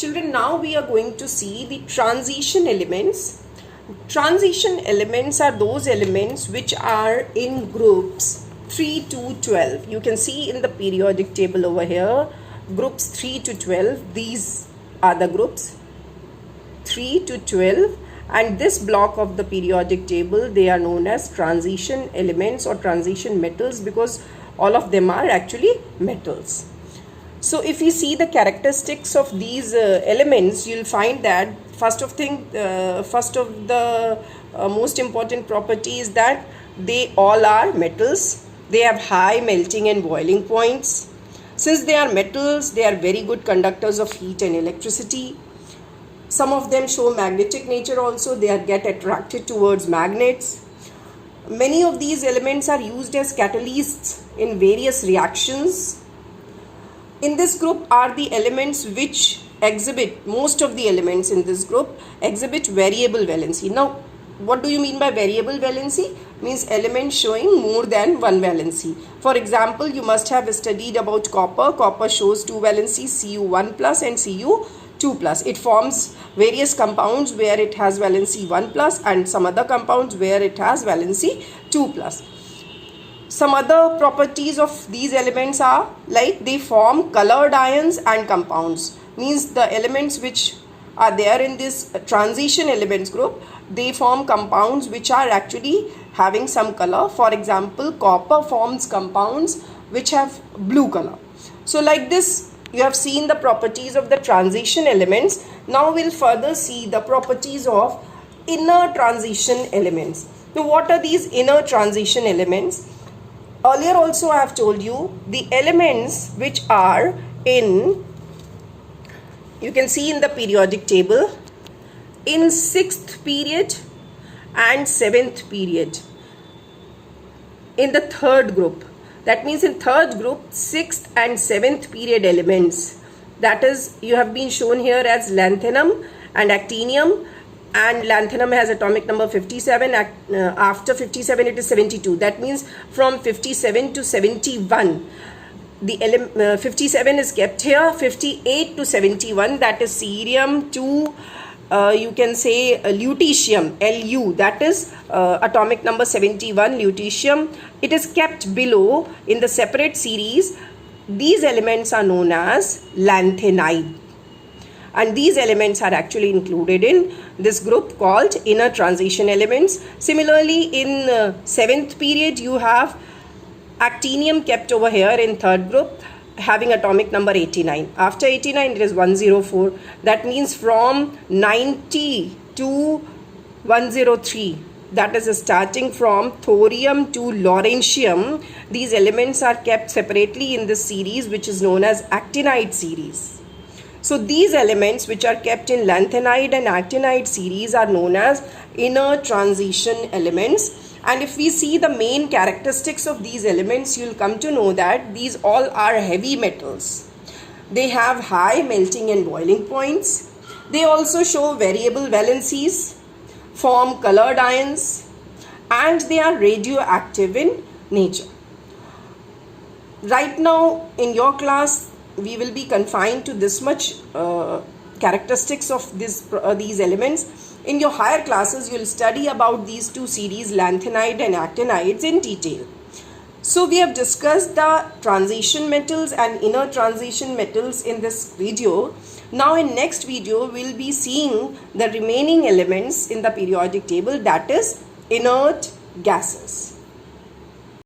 Children, now we are going to see the transition elements. Transition elements are those elements which are in groups 3 to 12. You can see in the periodic table over here, groups 3 to 12. These are the groups 3 to 12, and this block of the periodic table, they are known as transition elements or transition metals, because all of them are actually metals. So if you see the characteristics of these elements, you'll find that first of the most important property is that they all are metals. They have high melting and boiling points. Since they are metals, they are very good conductors of heat and electricity. Some of them show magnetic nature also. They get attracted towards magnets. Many of these elements are used as catalysts in various reactions. In this group are the elements which exhibit, most of the elements in this group exhibit variable valency. Now, what do you mean by variable valency? Means elements showing more than one valency. For example, you must have studied about copper. Copper shows two valencies, Cu1 plus and Cu2 plus. It forms various compounds where it has valency 1 plus and some other compounds where it has valency 2 plus. Some other properties of these elements are like they form colored ions and compounds. Means the elements which are there in this transition elements group, they form compounds which are actually having some color. For example, copper forms compounds which have blue color. So like this, you have seen the properties of the transition elements. Now we'll further see the properties of inner transition elements. Now what are these inner transition elements? Earlier also I have told you the elements which are in, you can see in the periodic table, in 6th period and 7th period, in the 3rd group. That means in 3rd group, 6th and 7th period elements, that is, you have been shown here as lanthanum and actinium, and lanthanum has atomic number 57. After 57 it is 72. That means from 57 to 71, the 57 is kept here. 58 to 71, that is cerium to you can say lutetium, Lu, that is atomic number 71, lutetium. It is kept below in the separate series. These elements are known as lanthanide, and these elements are actually included in this group called inner transition elements. Similarly, in 7th period, you have actinium kept over here in 3rd group, having atomic number 89. After 89 it is 104. That means from 90 to 103, that is starting from thorium to lawrencium, these elements are kept separately in this series which is known as actinide series. So these elements which are kept in lanthanide and actinide series are known as inner transition elements. And if we see the main characteristics of these elements, you will come to know that these all are heavy metals. They have high melting and boiling points. They also show variable valencies, form colored ions, and they are radioactive in nature. Right now in your class, we will be confined to this much characteristics of these elements. In your higher classes, you will study about these two series, lanthanide and actinides, in detail. So we have discussed the transition metals and inner transition metals in this video. Now in next video, we will be seeing the remaining elements in the periodic table, that is inert gases.